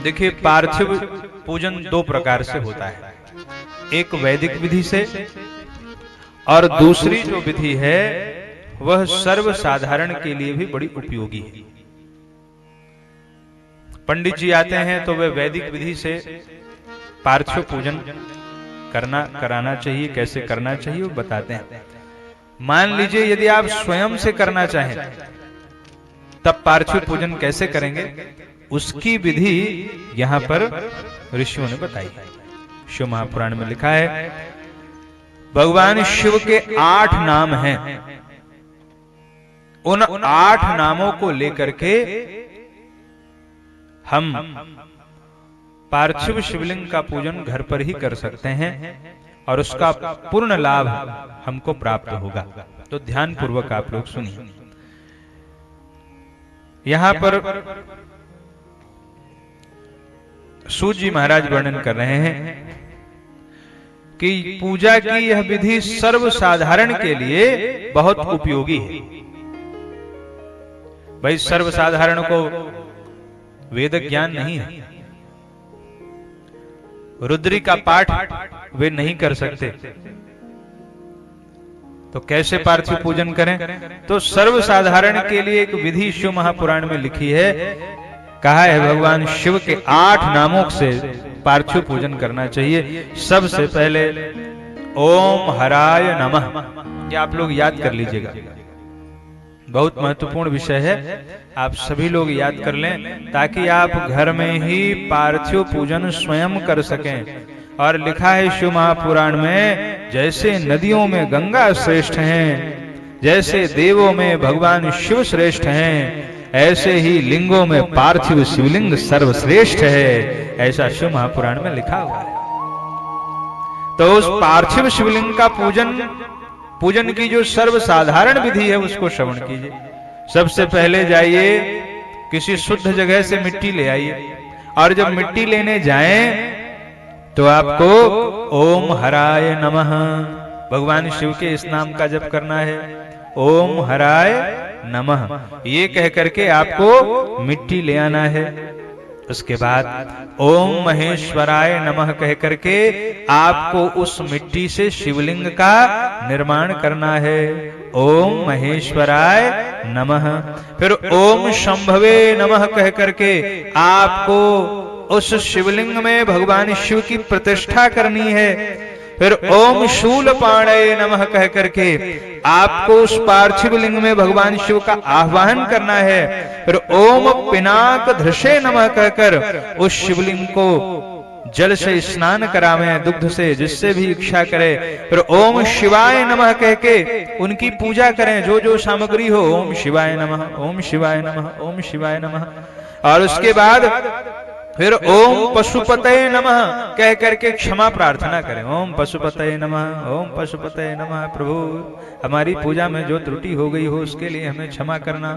देखिए, पार्थिव पूजन दो प्रकार से होता है, एक वैदिक विधि से और दूसरी जो विधि है वह सर्व साधारण के लिए भी बड़ी उपयोगी है। पंडित जी आते हैं तो वे वैदिक विधि से पार्थिव पूजन कराना चाहिए, कैसे करना चाहिए वो बताते हैं। मान लीजिए यदि आप स्वयं से करना चाहें तब पार्थिव पूजन कैसे करेंगे, उसकी विधि यहां पर ऋषियों ने बताई है। शिव महापुराण में लिखा है, भगवान शिव के 8 नाम हैं, उन 8 नामों को लेकर के हम पार्थिव शिवलिंग का पूजन घर पर ही कर सकते हैं और उसका पूर्ण लाभ हमको प्राप्त होगा। तो ध्यान पूर्वक आप लोग सुनिए। यहां पर सूत जी महाराज वर्णन कर रहे हैं कि पूजा की यह विधि सर्वसाधारण के लिए बहुत उपयोगी है। भाई, सर्वसाधारण को वेद ज्ञान नहीं है, रुद्री का पाठ वे नहीं कर सकते, तो कैसे पार्थिव पूजन करें? तो सर्वसाधारण के लिए एक विधि शिव महापुराण में लिखी है। कहा है भगवान शिव के 8 नामों से पार्थिव पूजन करना चाहिए। सबसे पहले ओम हराय नमः, ये आप लोग याद कर लीजिएगा, बहुत महत्वपूर्ण विषय है, आप सभी लोग याद कर लें ताकि आप घर में ही पार्थिव पूजन स्वयं कर सकें। और लिखा है शिव महापुराण में, जैसे नदियों में गंगा श्रेष्ठ हैं, जैसे देवों में भगवान शिव श्रेष्ठ हैं, ऐसे ही लिंगों में पार्थिव शिवलिंग सर्वश्रेष्ठ है, ऐसा शिव महापुराण में लिखा हुआ है। तो उस पार्थिव शिवलिंग का पूजन की जो सर्वसाधारण विधि है उसको श्रवण कीजिए। सबसे पहले जाइए किसी शुद्ध जगह से मिट्टी ले आइए, और जब मिट्टी लेने जाएं तो आपको ओम हराय नमः, भगवान शिव के इस नाम का जप करना है, ओम हराय नमः, ये कह करके आपको मिट्टी ले आना है। उसके बाद ओम महेश्वराय नमः कह करके आपको उस मिट्टी से शिवलिंग का निर्माण करना है, ओम महेश्वराय नमः। फिर ओम शंभवे नमः कह करके आपको उस शिवलिंग में भगवान शिव की प्रतिष्ठा करनी है। फिर ओम शूलपाणये नमः कह करके आपको उस पार्थिव लिंग में भगवान शिव का आह्वान करना है। फिर ओम पिनाक धृषे नमः कहकर उस शिवलिंग को जल से स्नान करावें, दुग्ध से, जिससे भी इच्छा करे। फिर ओम शिवाय नमः कह के उनकी पूजा करें, जो जो सामग्री हो, ओम शिवाय नमः, ओम शिवाय नमः, ओम शिवाय नमः। और उसके बाद फिर ओम पशुपतये नमः कह करके क्षमा प्रार्थना करें, ओम पशुपतये नमः, ओम पशुपतये नमः, प्रभु हमारी पूजा में जो त्रुटि हो गई हो उसके लिए हमें क्षमा करना।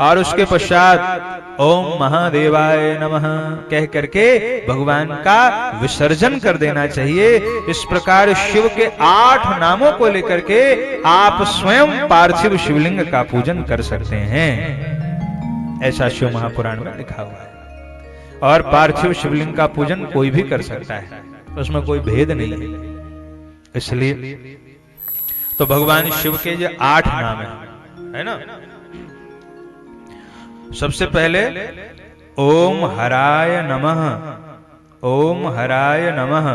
और उसके पश्चात ओम महादेवाय नमः कह करके भगवान का विसर्जन कर देना चाहिए। इस प्रकार शिव के 8 नामों को लेकर के आप स्वयं पार्थिव शिवलिंग का पूजन कर सकते हैं, ऐसा शिव महापुराण में लिखा हुआ है। और पार्थिव शिवलिंग का पूजन कोई भी कर सकता है, उसमें कोई भेद नहीं है। इसलिए तो भगवान शिव के जो 8 नाम है ना, सबसे पहले ओम हराय नमः, ओम हराय नमः,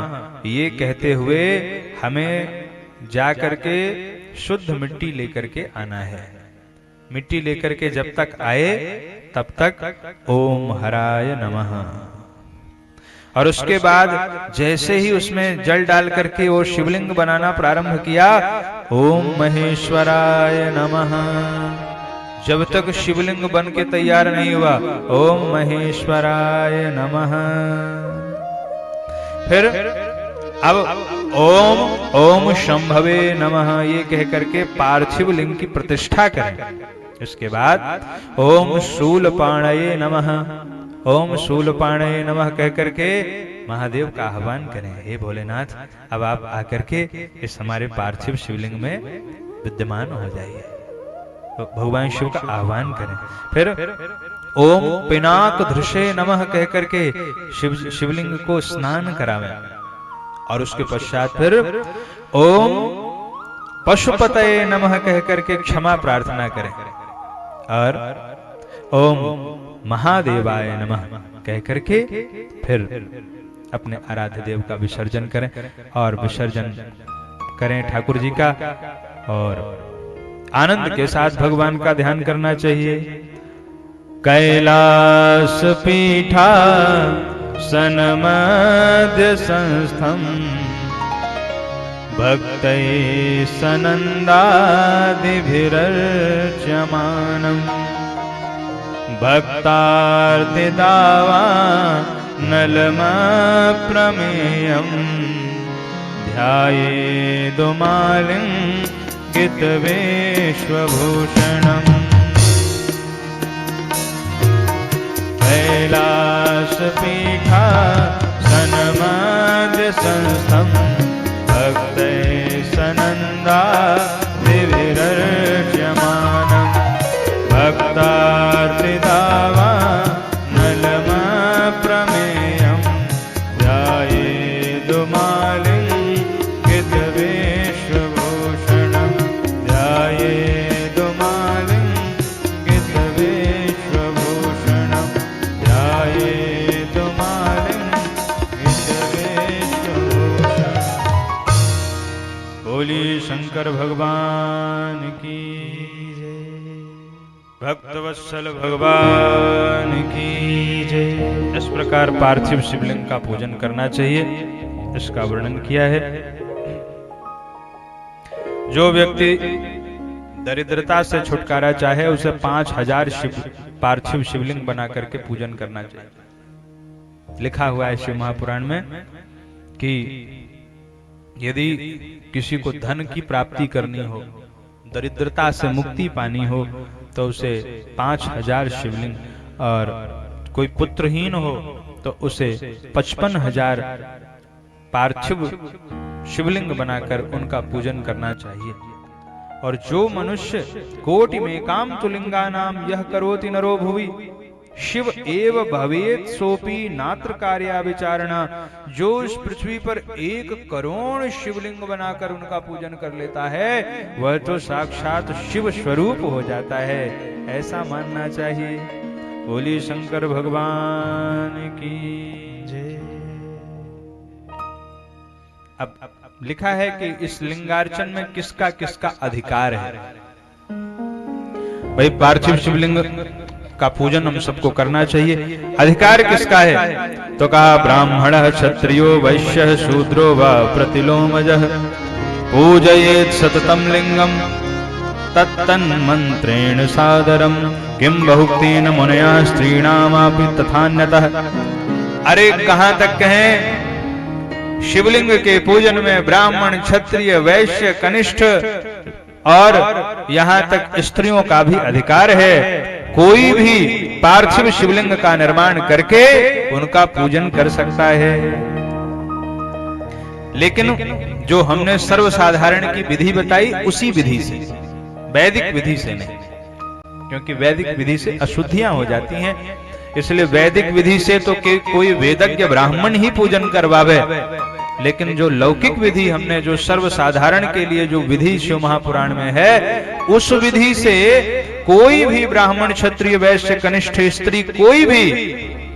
ये कहते हुए हमें जाकर के शुद्ध मिट्टी लेकर के आना है। मिट्टी लेकर के जब तक आए तब तक ओम हराय नमः। और उसके बाद जैसे ही उसमें जल डाल करके वो शिवलिंग बनाना प्रारंभ किया, ओम महेश्वराय नमः। जब तक शिवलिंग बन के तैयार नहीं हुआ, ओम महेश्वराय नमः। फिर अब ओम शंभवे नमः ये कह करके पार्थिव लिंग की प्रतिष्ठा करें। इसके बाद ओम शूलपाणये नमः, ओम शूलपाणये नमः कह करके महादेव का आह्वान करें, हे भोलेनाथ अब आप आकर के इस हमारे पार्थिव शिवलिंग में विद्यमान हो जाइए, तो भगवान शिव का आह्वान करें। फिर ओम पिनाक धृषे नमः कह करके शिवलिंग को स्नान करावें और उसके पश्चात फिर ओम पशुपतये नमः कह करके क्षमा प्रार्थना करें और ओम महादेवाय नमः कह करके फिर अपने आराध्य देव का विसर्जन करें और विसर्जन करें ठाकुर जी का, और आनंद के साथ भगवान का ध्यान करना चाहिए। कैलास पीठा सनमध्य संस्थम भक्तैः सनन्दादिभिरर्च्यमानम् भक्तार्तिदावानलमप्रमेयम् ध्यायेदुमालिङ्गितवेश्वभूषणम् कैलासपीठा सनमध्य संस्थम् भक्तैः सनन्दादिभिरर्च्यमानम् भक्तार्तिदावानलमप्रमेयम् ध्यायेदुमालिङ्गितवेश्वभूषणम् ध्यायेदुमालिङ्गितवेश्वभूषणम् ध्यायेदुमालिङ्गितवेश्वभूषणम्। बोली शंकर भगवान की जय, भक्तवत्सल भगवान की जय। इस प्रकार पार्थिव शिवलिंग का पूजन करना चाहिए, इसका वर्णन किया है। जो व्यक्ति दरिद्रता से छुटकारा चाहे उसे 5000 पार्थिव शिवलिंग बना करके पूजन करना चाहिए। लिखा हुआ है शिव महापुराण में कि यदि किसी को धन की प्राप्ति करनी हो, दरिद्रता से मुक्ति पानी हो, तो उसे 5000 शिवलिंग, और कोई पुत्रहीन हो तो उसे 55,000 पार्थिव शिवलिंग बनाकर उनका पूजन करना चाहिए। और जो मनुष्य कोटि में काम तुलिंगा नाम यह करोति नरो भुवि शिव एव भवेत सोपी नात्र कार्या विचारणा। जो इस पृथ्वी पर 1 करोड़ शिवलिंग बनाकर उनका पूजन कर लेता है वह तो साक्षात शिव स्वरूप हो जाता है, ऐसा मानना चाहिए। बोली शंकर भगवान की जय। अब लिखा है कि इस लिंगार्चन में किसका किसका अधिकार है। भाई पार्थिव शिवलिंग का पूजन हम सबको करना चाहिए, अधिकार किसका है? तो कहा ब्राह्मण क्षत्रियो वैश्य शूद्रो व प्रतिलोमजः पूजयेत् सततं लिंगम तत्तन्मन्त्रेण सादरम किं बहुक्तेन मुनया स्त्रीणामापि तथान्यतः। अरे कहां तक कहें, शिवलिंग के पूजन में ब्राह्मण क्षत्रिय वैश्य कनिष्ठ और यहां तक स्त्रियों का भी अधिकार है। कोई भी पार्थिव शिवलिंग का निर्माण करके उनका पूजन कर सकता है, लेकिन जो हमने सर्वसाधारण की विधि बताई उसी विधि से, वैदिक विधि से नहीं, क्योंकि वैदिक विधि से अशुद्धियां हो जाती हैं। इसलिए वैदिक विधि से तो कोई वेदज्ञ ब्राह्मण ही पूजन करवावे, लेकिन जो लौकिक विधि हमने जो सर्वसाधारण के लिए जो विधि शिव महापुराण में है, उस विधि से कोई भी ब्राह्मण क्षत्रिय वैश्य कनिष्ठ स्त्री कोई भी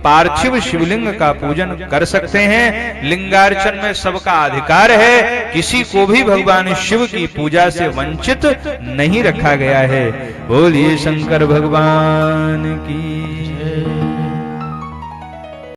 पार्थिव शिवलिंग का पूजन कर सकते हैं। लिंगार्चन में सबका अधिकार है, किसी को भी भगवान शिव की पूजा से वंचित नहीं रखा गया है। बोलिए शंकर भगवान की जय।